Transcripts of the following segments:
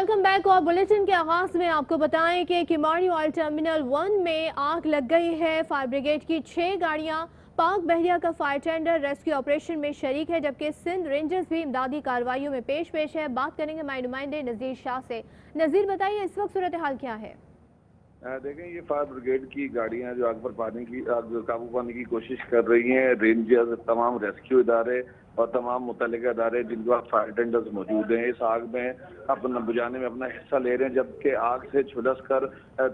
Welcome back. और bulletin के आगाज में आपको बताएं कि किमाड़ी ऑयल टर्मिनल 1 में आग लग गई है। फायर ब्रिगेड की 6 गाड़ियां, पाक बहरिया का फायर टेंडर रेस्क्यू ऑपरेशन में शरीक है, जबकि सिंध रेंजर्स भी इमदादी कार्रवाइयों में पेश है। बात करेंगे हमारे नुमाइंदे नज़ीर शाह से। नज़ीर, बताइए इस वक्त सूरत हाल क्या है? देखें, ये फायर ब्रिगेड की गाड़ियां जो आग काबू पाने की कोशिश कर रही हैं। रेंजर्स, तमाम रेस्क्यू इदारे और तमाम मुतल्लिका इदारे जिनके पास फायर टेंडर्स मौजूद हैं, इस आग में अपना बुझाने में अपना हिस्सा ले रहे हैं। जबकि आग से झुलस कर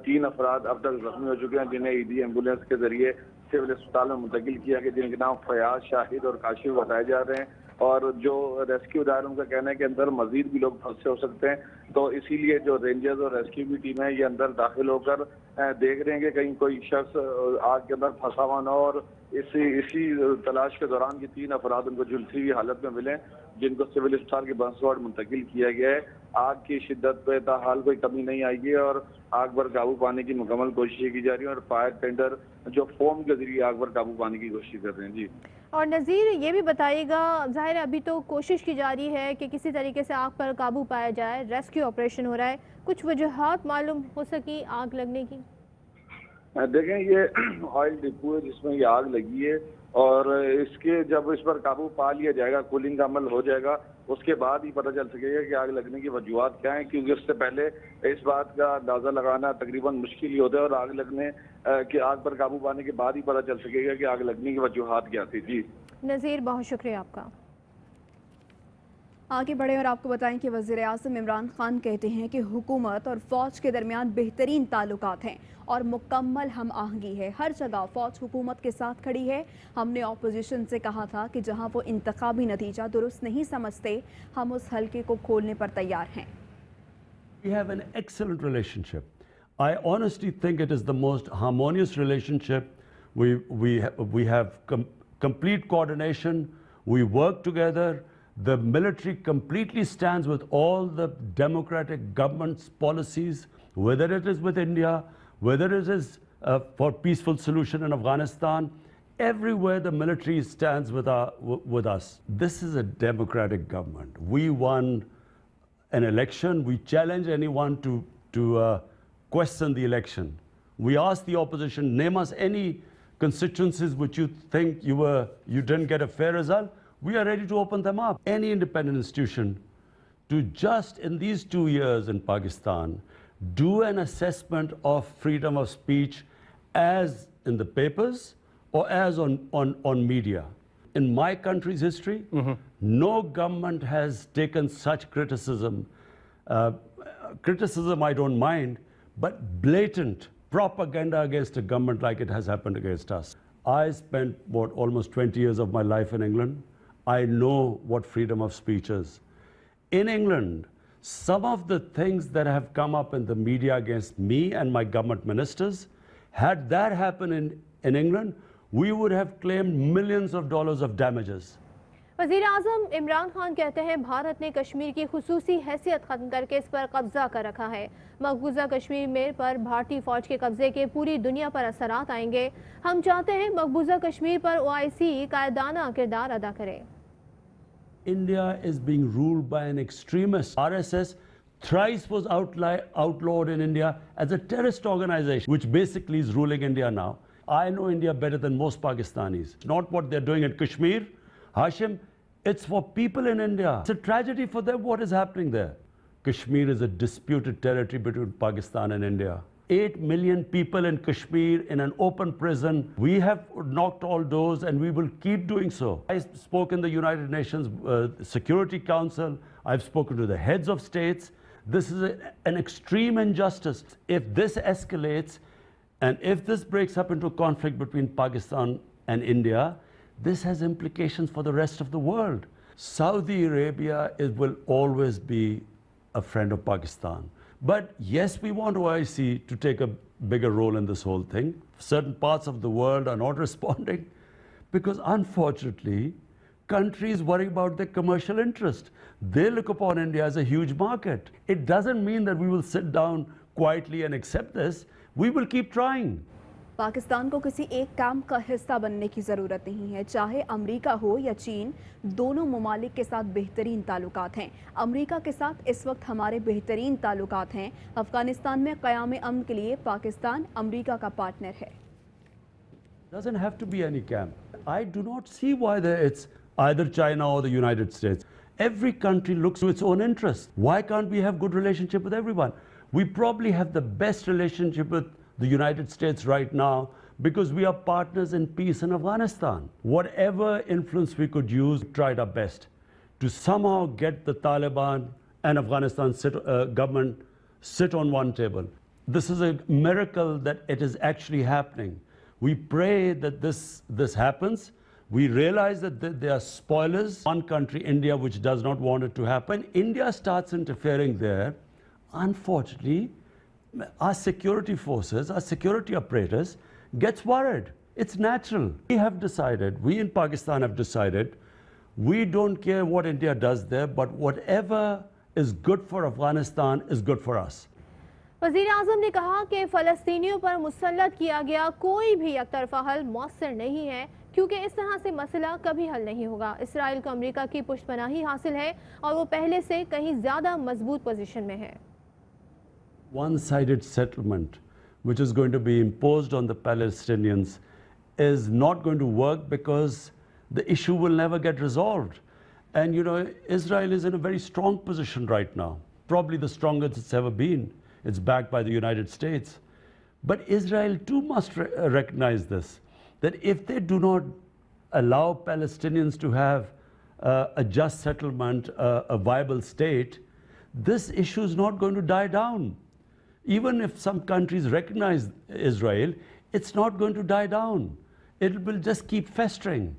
3 अफराद अब तक जख्मी हो चुके हैं, जिन्हें ईदी एम्बुलेंस के जरिए सिविल अस्पताल में मुंतकिल किया गया, जिनके नाम फयाज, शाहिद और काशिफ बताए जा रहे हैं। और जो रेस्क्यू इदारे, उनका कहना है कि अंदर मजीद भी लोग फंसे हो सकते हैं, तो इसीलिए जो रेंजर्स और रेस्क्यू की टीम है ये अंदर दाखिल होकर देख रहे हैं कि कहीं कोई शख्स आग के अंदर फंसा हुआ ना, और इसी तलाश के दौरान ये 3 अफराद उनको झुलसी हुई हालत में मिले, जिनको सिविल अस्पताल के बंस वार्ड मुंतकिल किया गया है। आग की शिद्दत पे ताहाल कोई कमी नहीं आई है और आग पर काबू पाने की मुकम्मल कोशिश की जा रही है, और फायर टेंडर जो फोम के जरिए आग पर काबू पाने की कोशिश कर रहे हैं। जी, और नज़ीर, ये भी बताइएगा, जाहिर है अभी तो कोशिश की जा रही है कि किसी तरीके से आग पर काबू पाया जाए, रेस्क्यू ऑपरेशन हो रहा है, कुछ वजूहात मालूम हो सकी आग लगने की? देखें, ये ऑयल डिपो है जिसमें ये आग लगी है, और इसके जब इस पर काबू पा लिया जाएगा, कूलिंग का अमल हो जाएगा, उसके बाद ही पता चल सकेगा कि आग लगने की वजूहात क्या है, क्योंकि उससे पहले इस बात का अंदाजा लगाना तकरीबन मुश्किल ही होता है, और आग पर काबू पाने के बाद ही पता चल सकेगा कि आग लगने की वजूहात क्या थी। जी नज़ीर, बहुत शुक्रिया आपका। आगे बढ़े और आपको बताएं कि वज़ीर आज़म इमरान खान कहते हैं कि हुकूमत और फ़ौज के दरमियान बेहतरीन ताल्लुकात हैं और मुकम्मल हम आहंगी है। हर जगह फ़ौज हुकूमत के साथ खड़ी है। हमने ऑपोजिशन से कहा था कि जहां वो इंतखाबी नतीजा दुरुस्त नहीं समझते, हम उस हल्के को खोलने पर तैयार हैं। We have an excellent relationship. I honestly think it is the most harmonious relationship. We have complete coordination. We work together. The military completely stands with all the democratic government's policies, whether it is with India, whether it is for peaceful solution in Afghanistan. Everywhere the military stands with us. This is a democratic government. We won an election. We challenge anyone to question the election. We ask the opposition, name us any constituencies which you think you didn't get a fair result. We are ready to open them up. Any independent institution to just in these 2 years in Pakistan do an assessment of freedom of speech as in the papers or as on media. In my country's history, no government has taken such criticism. Criticism I don't mind, but blatant propaganda against a government like it has happened against us. I spent almost 20 years of my life in England. I know what freedom of speech is. In England, some of the things that have come up in the media against me and my government ministers, had that happened in England, we would have claimed millions of dollars of damages. वज़ीर आज़म इमरान खान कहते हैं भारत ने कश्मीर की खुसूसी हैसियत ख़त्म करके इस पर कब्जा कर रखा है। मकबूजा कश्मीर में पर भारतीय फ़ौज के कब्जे के पूरी दुनिया पर असरात आएंगे। हम चाहते हैं मकबूजा कश्मीर पर OIC कायदाना किरदार अदा करे। India is being ruled by an extremist. RSS thrice was outlawed in India as a terrorist organization, which basically is ruling India now. I know India better than most Pakistanis. It's not what they're doing in Kashmir, Hashim, it's for people in India. It's a tragedy for them what is happening there. Kashmir is a disputed territory between Pakistan and India. 8 million people in Kashmir in an open prison. We have knocked all doors and we will keep doing so. I spoke in the United Nations Security Council. I've spoken to the heads of states. This is an extreme injustice. If this escalates and if this breaks up into conflict between Pakistan and India, this has implications for the rest of the world. Saudi Arabia will always be a friend of Pakistan. But yes, we want OIC to take a bigger role in this whole thing. Certain parts of the world are not responding because unfortunately, countries worry about their commercial interest. They look upon India as a huge market. It doesn't mean that we will sit down quietly and accept this. We will keep trying. Pakistan को किसी एक camp का हिस्सा बनने की ज़रूरत नहीं है। चाहे अमेरिका हो या चीन, दोनों ममालिक के साथ बेहतरीन ताल्लुकात हैं। अमेरिका के साथ इस वक्त हमारे बेहतरीन ताल्लुकात हैं। अफगानिस्तान में क़याम अमन के लिए पाकिस्तान अमेरिका का पार्टनर है। Doesn't have to be any camp. I do not see why it's either China or the United States. Every country looks to its own interest. Why can't we have good relationship with everyone? We probably have the best relationship with the United States right now because we are partners in peace in Afghanistan. Whatever influence we could use, we tried our best to somehow get the Taliban and Afghanistan government sit on one table. This is a miracle that it is actually happening. We pray that this happens. We realize that there are spoilers. One country, India, which does not want it to happen. India starts interfering there. Unfortunately, our security forces, our security apparatus gets worried. It's natural. We in Pakistan have decided, we don't care what India does there, but whatever is good for Afghanistan is good for us. वज़ीर आज़म ने कहा कि फ़लस्तीनियों पर मुसल्लत किया गया कोई भी एकतरफ़ा हल मौसर नहीं है, क्योंकि इस तरह से मसला कभी हल नहीं होगा। इसराइल को अमेरिका की पुष्टपनाही हासिल है और वो पहले से कहीं ज़्यादा मजबूत पोजीशन में है। One-sided settlement, which is going to be imposed on the Palestinians, is not going to work because the issue will never get resolved. And you know, Israel is in a very strong position right now, probably the strongest it's ever been. It's backed by the United States. But Israel too must recognize this, that if they do not allow Palestinians to have a just settlement, a viable state, this issue is not going to die down. Even if some countries recognize Israel, it's not going to die down. It will just keep festering.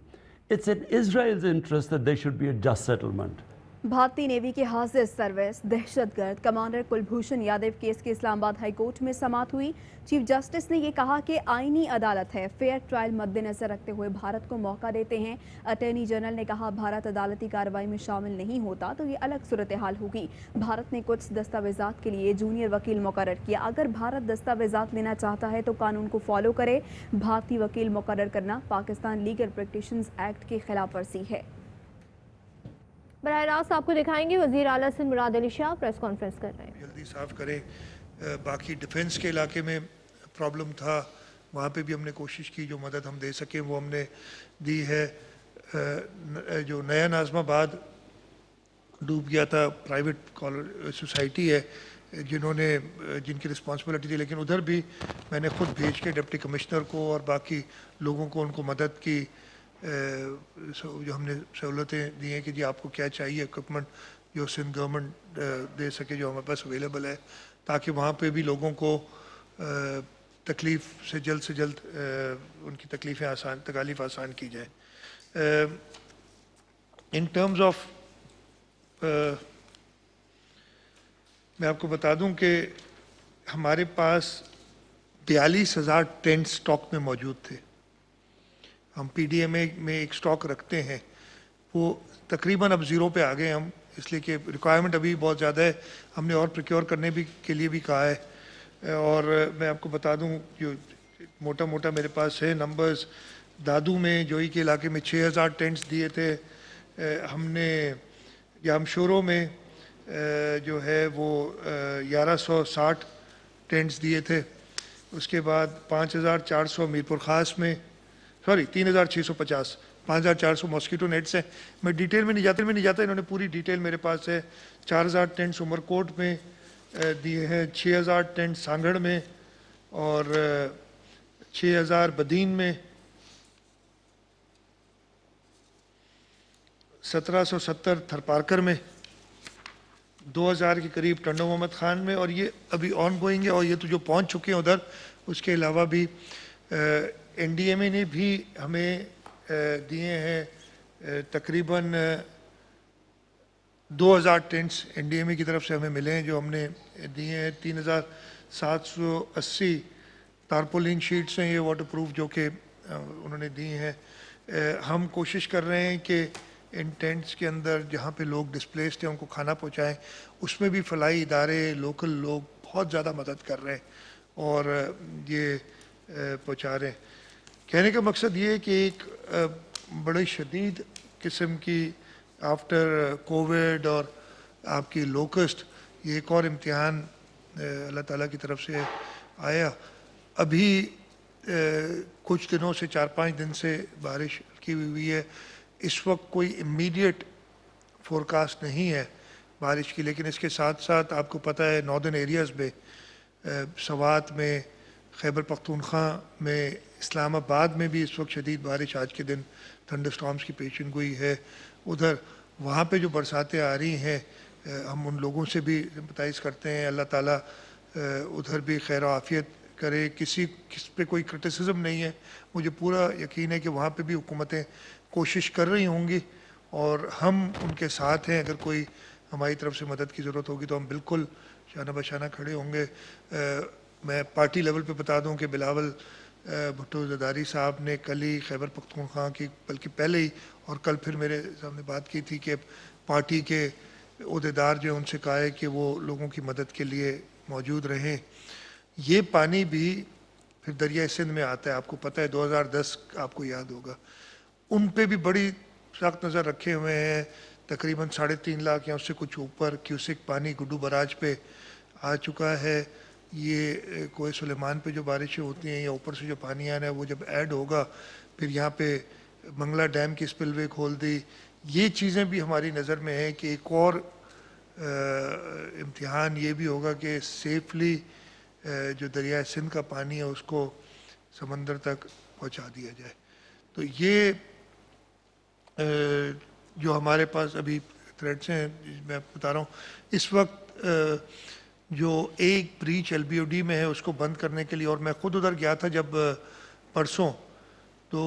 It's in Israel's interest that there should be a just settlement. भारतीय navy के हाजिर service दहशतगर्द commander Kulbhushan Yadav case की Islamabad high court में समाअत हुई। Chief justice ने ये कहा कि आईनी अदालत है, फेयर ट्रायल मद्देनजर रखते हुए भारत को मौका देते हैं। अटॉर्नी जनरल ने कहा, भारत अदालती कार्रवाई में शामिल नहीं होता तो ये अलग सूरत हाल होगी। भारत ने कुछ दस्तावेजात के लिए जूनियर वकील मुकर्रर किया। अगर भारत दस्तावेजात लेना चाहता है तो कानून को फॉलो करे। भारतीय वकील मुकर्रर करना पाकिस्तान लीगल प्रैक्टिशंस एक्ट की खिलाफ वर्जी है। बराह रास्त आपको दिखाएंगे वज़ीर आला सिंध मुराद अली शाह प्रेस कॉन्फ्रेंस कर रहे हैं। जल्दी साफ करें। बाकी डिफेंस के इलाके में प्रॉब्लम था, वहाँ पे भी हमने कोशिश की, जो मदद हम दे सकें वो हमने दी है। जो नया नाज़माबाद डूब गया था, प्राइवेट सोसाइटी है जिनकी रिस्पॉन्सिबिलिटी थी, लेकिन उधर भी मैंने खुद भेज के डिप्टी कमिश्नर को और बाकी लोगों को उनको मदद की। जो हमने सहूलतें दी हैं कि जी आपको क्या चाहिए इक्विपमेंट जो सिंध गवर्नमेंट दे सके, जो हमारे पास अवेलेबल है, ताकि वहाँ पे भी लोगों को तकलीफ़ से जल्द उनकी तकलीफ़ आसान की जाए। इन टर्म्स ऑफ मैं आपको बता दूं कि हमारे पास 42,000 टेंट स्टॉक में मौजूद थे। हम पीडीएमए में एक स्टॉक रखते हैं, वो तकरीबन अब ज़ीरो पे आ गए हम, इसलिए कि रिक्वायरमेंट अभी बहुत ज़्यादा है। हमने और प्रोक्योर करने के लिए भी कहा है। और मैं आपको बता दूं जो मोटा मेरे पास है नंबर्स, दादू में जोई के इलाके में 6,000 टेंट्स दिए थे हमने। यामशोरो में जो है वो 1160 टेंट्स दिए थे। उसके बाद 5,400 मीरपुर ख़ास में, 3,650, 5,400 मॉस्किटो नेट्स हैं। मैं डिटेल में नहीं जाता, इन्होंने पूरी डिटेल मेरे पास है। 4,000 टेंट्स उमरकोट में दिए हैं, 6,000 टेंट सांगड़ में और 6,000 बदीन में, 1,770 थरपारकर में, 2,000 के करीब टंडो मोहम्मद खान में, और ये अभी ऑन गोइंग है। और ये तो जो पहुंच चुके हैं उधर, उसके अलावा भी एनडीएमए ने भी हमें दिए हैं तकरीबन 2,000 टेंट्स एनडीएमए की तरफ से हमें मिले हैं, जो हमने दिए हैं। 3,780 तारपोलिन शीट्स हैं ये वाटरप्रूफ, जो कि उन्होंने दी हैं। हम कोशिश कर रहे हैं कि इन टेंट्स के अंदर जहाँ पे लोग डिस्प्लेस्ड हैं उनको खाना पहुँचाएँ। उसमें भी फलाई इदारे, लोकल लोग बहुत ज़्यादा मदद कर रहे हैं। और ये पहुंचा रहे हैं। कहने का मकसद ये है कि एक बड़ी शदीद किस्म की आफ्टर कोविड और आपकी लोकस्ट ये एक और इम्तिहान अल्लाह ताला की तरफ से आया। अभी कुछ दिनों से 4-5 दिन से बारिश की हुई है। इस वक्त कोई इमीडिएट फोरकास्ट नहीं है बारिश की, लेकिन इसके साथ साथ आपको पता है नॉर्दर्न एरियाज़ में सवात में, खैबर पख्तूनख्वा में, इस्लामाबाद में भी इस वक्त शदीद बारिश आज के दिन थंडर स्टॉर्म्स की पेशन गोई है। उधर वहाँ पे जो बरसातें आ रही हैं हम उन लोगों से भी सिंपथाइज़ करते हैं। अल्लाह ताला उधर भी खैर आफियत करे। किस पे कोई क्रिटिसिज्म नहीं है। मुझे पूरा यकीन है कि वहाँ पे भी हुकूमतें कोशिश कर रही होंगी और हम उनके साथ हैं। अगर कोई हमारी तरफ से मदद की ज़रूरत होगी तो हम बिल्कुल शाना बशाना खड़े होंगे। मैं पार्टी लेवल पे बता दूं कि बिलावल भुट्टो ज़रदारी साहब ने कल ही खैबर पख्तूनख्वा की, बल्कि पहले ही और कल फिर मेरे सामने बात की थी कि पार्टी के ओहदेदार जो उनसे कहा है कि वो लोगों की मदद के लिए मौजूद रहें। ये पानी भी फिर दरिया सिंध में आता है। आपको पता है 2010 आपको याद होगा, उन पे भी बड़ी सख्त नज़र रखे हुए हैं। तकरीबन 3.5 लाख या उससे कुछ ऊपर क्यूसिक पानी गुड्डू बराज पे आ चुका है। ये कोई सुलेमान पे जो बारिशें होती हैं या ऊपर से जो पानी आ रहा है वो जब ऐड होगा, फिर यहाँ पे मंगला डैम की स्पिलवे खोल दी। ये चीज़ें भी हमारी नज़र में है कि एक और इम्तिहान ये भी होगा कि सेफली जो दरिया सिंध का पानी है उसको समंदर तक पहुँचा दिया जाए। तो ये जो हमारे पास अभी थ्रेड्स हैं मैं बता रहा हूँ। इस वक्त जो एक ब्रीच LBOD में है उसको बंद करने के लिए, और मैं ख़ुद उधर गया था जब परसों, तो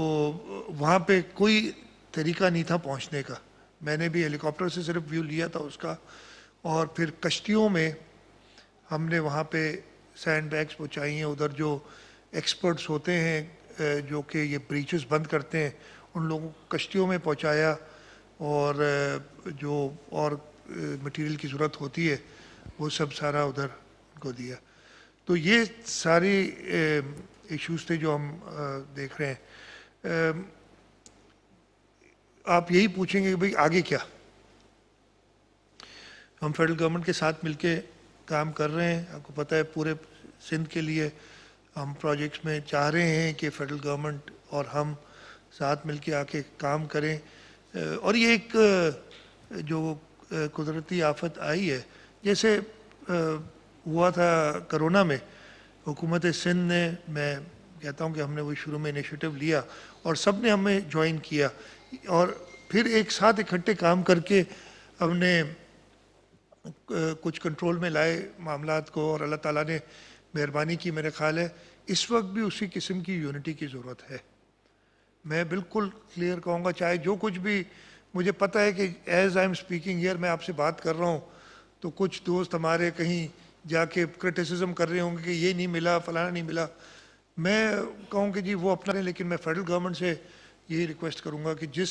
वहाँ पे कोई तरीका नहीं था पहुँचने का। मैंने भी हेलीकॉप्टर से सिर्फ व्यू लिया था उसका, और फिर कश्तियों में हमने वहाँ पे सैंड बैग्स पहुँचाई हैं। उधर जो एक्सपर्ट्स होते हैं जो कि ये ब्रीचेस बंद करते हैं उन लोगों को कश्तियों में पहुँचाया, और जो और मटेरियल की ज़रूरत होती है वो सब सारा उधर उनको दिया। तो ये सारी इश्यूज़ थे जो हम देख रहे हैं। आप यही पूछेंगे कि भाई आगे क्या। हम फेडरल गवर्नमेंट के साथ मिलके काम कर रहे हैं। आपको पता है पूरे सिंध के लिए हम प्रोजेक्ट्स में चाह रहे हैं कि फेडरल गवर्नमेंट और हम साथ मिलके आके काम करें। और ये एक जो कुदरती आफत आई है, जैसे हुआ था कोरोना में, हुकूमत सिंध ने, मैं कहता हूँ कि हमने वो शुरू में इनिशिएटिव लिया और सब ने हमें ज्वाइन किया, और फिर एक साथ इकट्ठे काम करके हमने कुछ कंट्रोल में लाए मामलात को, और अल्लाह ताला ने मेहरबानी की। मेरे ख्याल है इस वक्त भी उसी किस्म की यूनिटी की ज़रूरत है। मैं बिल्कुल क्लियर कहूँगा, चाहे जो कुछ भी, मुझे पता है कि as I am speaking here, मैं आपसे बात कर रहा हूँ तो कुछ दोस्त हमारे कहीं जाके क्रिटिसिज्म कर रहे होंगे कि ये नहीं मिला, फलाना नहीं मिला। मैं कहूँ कि जी वो अपना है, लेकिन मैं फेडरल गवर्नमेंट से यही रिक्वेस्ट करूँगा कि जिस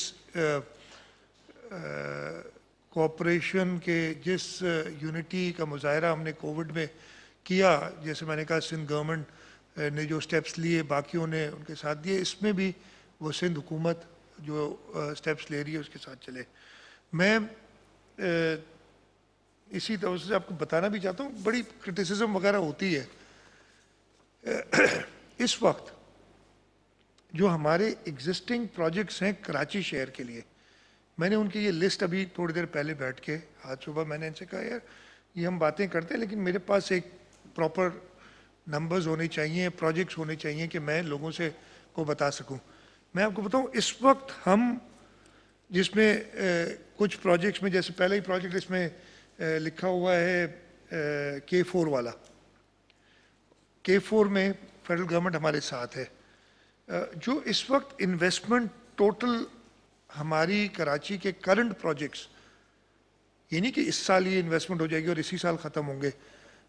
कोऑपरेशन के, जिस यूनिटी का मुजाहरा हमने कोविड में किया, जैसे मैंने कहा सिंध गवर्नमेंट ने जो स्टेप्स लिए बाकियों ने उनके साथ दिए, इसमें भी वो सिंध हुकूमत जो स्टेप्स ले रही है उसके साथ चले। मैं इसी तरह से आपको बताना भी चाहता हूँ, बड़ी क्रिटिसिज्म वगैरह होती है। इस वक्त जो हमारे एग्जिस्टिंग प्रोजेक्ट्स हैं कराची शहर के लिए, मैंने उनकी ये लिस्ट अभी थोड़ी देर पहले बैठ के, आज सुबह मैंने इनसे कहा यार ये हम बातें करते हैं लेकिन मेरे पास एक प्रॉपर नंबर्स होने चाहिए, प्रोजेक्ट्स होने चाहिए कि मैं लोगों से को बता सकूं। मैं आपको बताऊं इस वक्त हम जिसमें कुछ प्रोजेक्ट्स में, जैसे पहले ही प्रोजेक्ट इसमें लिखा हुआ है K4 वाला, K4 में फेडरल गवर्नमेंट हमारे साथ है। जो इस वक्त इन्वेस्टमेंट टोटल हमारी कराची के करंट प्रोजेक्ट्स, ये नहीं कि इस साल ये इन्वेस्टमेंट हो जाएगी और इसी साल ख़त्म होंगे,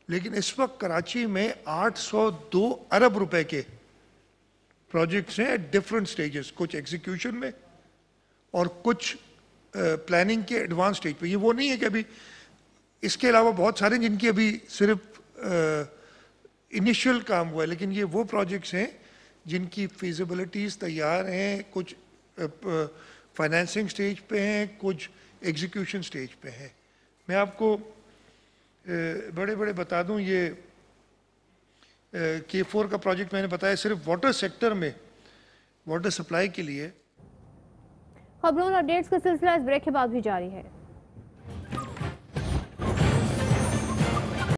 लेकिन इस वक्त कराची में 802 अरब रुपए के प्रोजेक्ट्स हैं एट डिफरेंट स्टेजेस, कुछ एग्जीक्यूशन में और कुछ प्लानिंग के एडवांस स्टेज पे। ये वो नहीं है कि अभी, इसके अलावा बहुत सारे जिनकी अभी सिर्फ इनिशियल काम हुआ है, लेकिन ये वो प्रोजेक्ट्स हैं جن کی فیزیبلٹیز تیار ہیں، کچھ فائنینسنگ سٹیج پہ ہیں، کچھ ایگزیکیوشن سٹیج پہ ہیں. میں آپ کو بڑے بتا دوں، یہ K4 کا پروجیکٹ میں نے بتایا صرف واٹر سیکٹر میں واٹر سپلائی کے لیے. خبروں اور اپڈیٹس کا سلسلہ اس بریک کے بعد بھی جاری ہے.